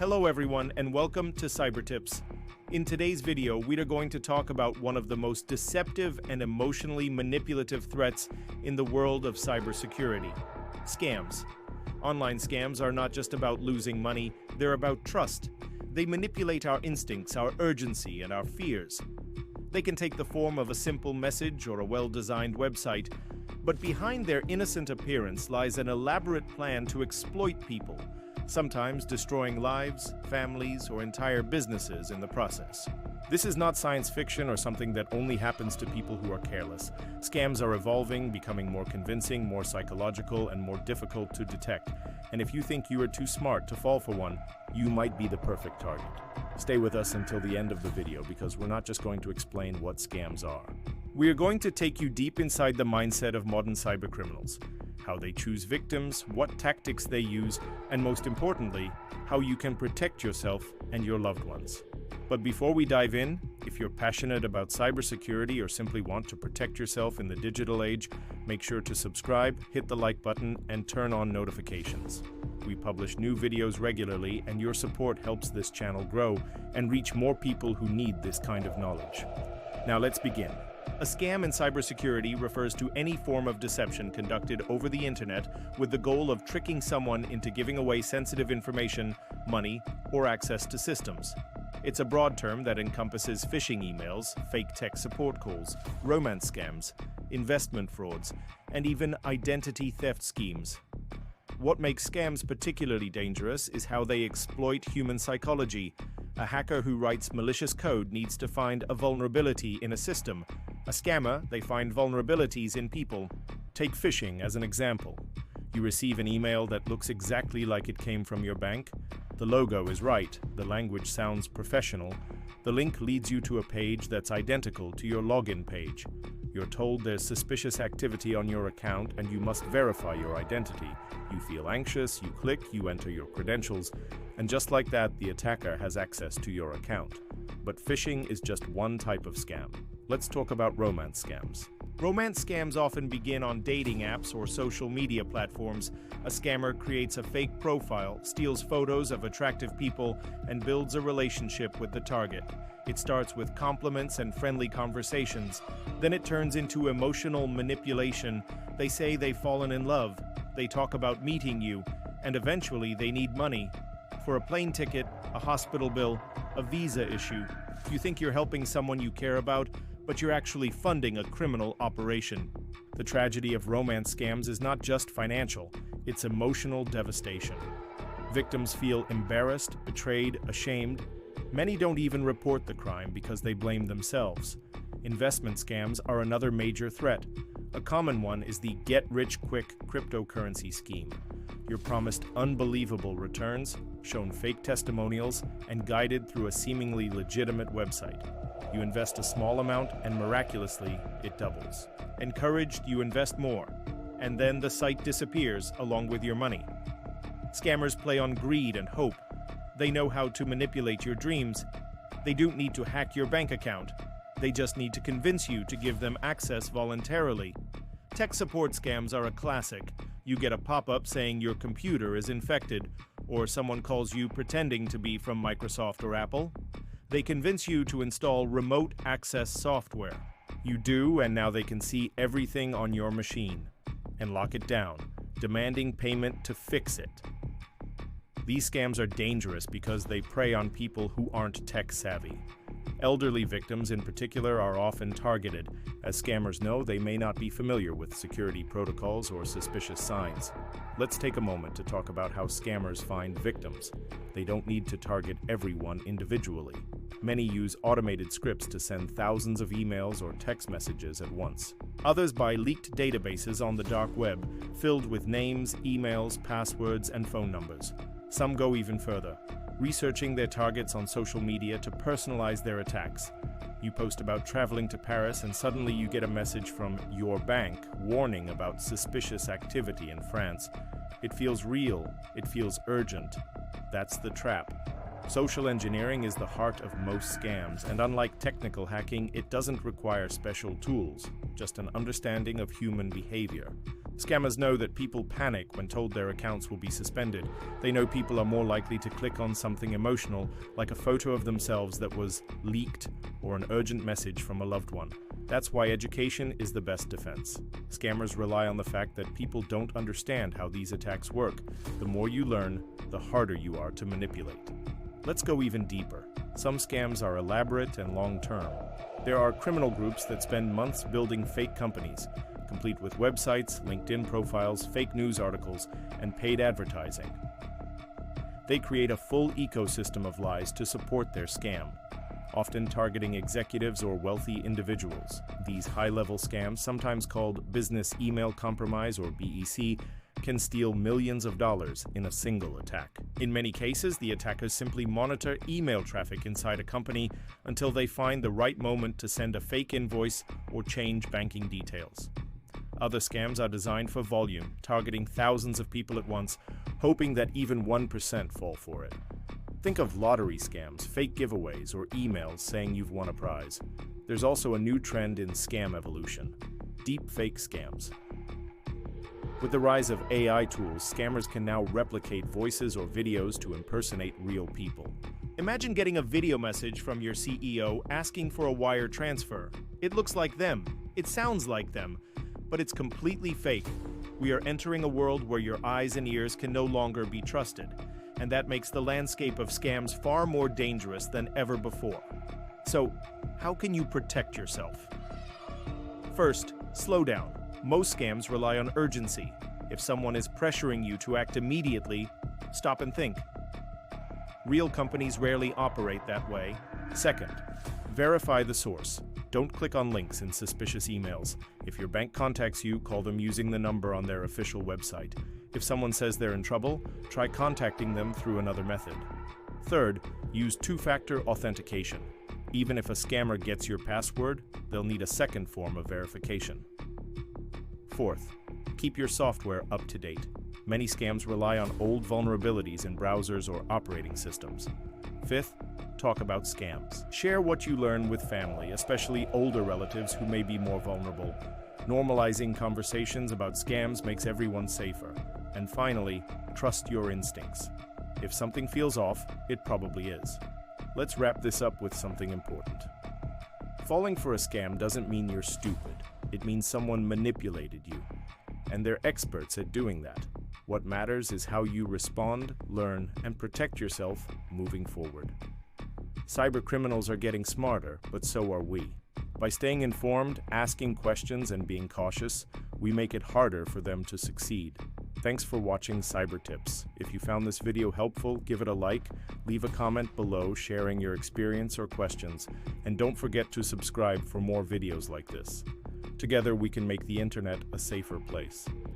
Hello everyone and welcome to Cibertips. In today's video, we are going to talk about one of the most deceptive and emotionally manipulative threats in the world of cybersecurity: scams. Online scams are not just about losing money, they're about trust. They manipulate our instincts, our urgency, and our fears. They can take the form of a simple message or a well-designed website, but behind their innocent appearance lies an elaborate plan to exploit people, sometimes destroying lives, families, or entire businesses in the process. This is not science fiction or something that only happens to people who are careless. Scams are evolving, becoming more convincing, more psychological, and more difficult to detect. And if you think you are too smart to fall for one, you might be the perfect target. Stay with us until the end of the video because we're not just going to explain what scams are. We are going to take you deep inside the mindset of modern cybercriminals, how they choose victims, what tactics they use, and most importantly, how you can protect yourself and your loved ones. But before we dive in, if you're passionate about cybersecurity or simply want to protect yourself in the digital age, make sure to subscribe, hit the like button, and turn on notifications. We publish new videos regularly, and your support helps this channel grow and reach more people who need this kind of knowledge. Now let's begin. A scam in cybersecurity refers to any form of deception conducted over the internet with the goal of tricking someone into giving away sensitive information, money, or access to systems. It's a broad term that encompasses phishing emails, fake tech support calls, romance scams, investment frauds, and even identity theft schemes. What makes scams particularly dangerous is how they exploit human psychology. A hacker who writes malicious code needs to find a vulnerability in a system. A scammer, they find vulnerabilities in people. Take phishing as an example. You receive an email that looks exactly like it came from your bank. The logo is right, the language sounds professional. The link leads you to a page that's identical to your login page. You're told there's suspicious activity on your account and you must verify your identity. You feel anxious, you click, you enter your credentials, and just like that, the attacker has access to your account. But phishing is just one type of scam. Let's talk about romance scams. Romance scams often begin on dating apps or social media platforms. A scammer creates a fake profile, steals photos of attractive people, and builds a relationship with the target. It starts with compliments and friendly conversations. Then it turns into emotional manipulation. They say they've fallen in love. They talk about meeting you, and eventually they need money. For a plane ticket, a hospital bill, a visa issue. You think you're helping someone you care about, but you're actually funding a criminal operation. The tragedy of romance scams is not just financial, it's emotional devastation. Victims feel embarrassed, betrayed, ashamed. Many don't even report the crime because they blame themselves. Investment scams are another major threat. A common one is the get-rich-quick cryptocurrency scheme. You're promised unbelievable returns, shown fake testimonials, and guided through a seemingly legitimate website. You invest a small amount and miraculously, it doubles. Encouraged, you invest more, and then the site disappears along with your money. Scammers play on greed and hope. They know how to manipulate your dreams. They don't need to hack your bank account. They just need to convince you to give them access voluntarily. Tech support scams are a classic. You get a pop-up saying your computer is infected, or someone calls you pretending to be from Microsoft or Apple. They convince you to install remote access software. You do, and now they can see everything on your machine and lock it down, demanding payment to fix it. These scams are dangerous because they prey on people who aren't tech-savvy. Elderly victims in particular are often targeted. As scammers know, they may not be familiar with security protocols or suspicious signs. Let's take a moment to talk about how scammers find victims. They don't need to target everyone individually. Many use automated scripts to send thousands of emails or text messages at once. Others buy leaked databases on the dark web, filled with names, emails, passwords, and phone numbers. Some go even further, researching their targets on social media to personalize their attacks. You post about traveling to Paris and suddenly you get a message from your bank warning about suspicious activity in France. It feels real, it feels urgent. That's the trap. Social engineering is the heart of most scams, and unlike technical hacking, it doesn't require special tools, just an understanding of human behavior. Scammers know that people panic when told their accounts will be suspended. They know people are more likely to click on something emotional, like a photo of themselves that was leaked or an urgent message from a loved one. That's why education is the best defense. Scammers rely on the fact that people don't understand how these attacks work. The more you learn, the harder you are to manipulate. Let's go even deeper. Some scams are elaborate and long-term. There are criminal groups that spend months building fake companies, complete with websites, LinkedIn profiles, fake news articles, and paid advertising. They create a full ecosystem of lies to support their scam, often targeting executives or wealthy individuals. These high-level scams, sometimes called business email compromise or BEC, can steal millions of dollars in a single attack. In many cases, the attackers simply monitor email traffic inside a company until they find the right moment to send a fake invoice or change banking details. Other scams are designed for volume, targeting thousands of people at once, hoping that even 1% fall for it. Think of lottery scams, fake giveaways, or emails saying you've won a prize. There's also a new trend in scam evolution: deepfake scams. With the rise of AI tools, scammers can now replicate voices or videos to impersonate real people. Imagine getting a video message from your CEO asking for a wire transfer. It looks like them, it sounds like them, but it's completely fake. We are entering a world where your eyes and ears can no longer be trusted, and that makes the landscape of scams far more dangerous than ever before. So, how can you protect yourself? First, slow down. Most scams rely on urgency. If someone is pressuring you to act immediately, stop and think. Real companies rarely operate that way. Second, verify the source. Don't click on links in suspicious emails. If your bank contacts you, call them using the number on their official website. If someone says they're in trouble, try contacting them through another method. Third, use two-factor authentication. Even if a scammer gets your password, they'll need a second form of verification. Fourth, keep your software up to date. Many scams rely on old vulnerabilities in browsers or operating systems. Fifth, talk about scams. Share what you learn with family, especially older relatives who may be more vulnerable. Normalizing conversations about scams makes everyone safer. And finally, trust your instincts. If something feels off, it probably is. Let's wrap this up with something important. Falling for a scam doesn't mean you're stupid. It means someone manipulated you. And they're experts at doing that. What matters is how you respond, learn, and protect yourself moving forward. Cyber criminals are getting smarter, but so are we. By staying informed, asking questions, and being cautious, we make it harder for them to succeed. Thanks for watching Cibertips. If you found this video helpful, give it a like, leave a comment below sharing your experience or questions, and don't forget to subscribe for more videos like this. Together, we can make the internet a safer place.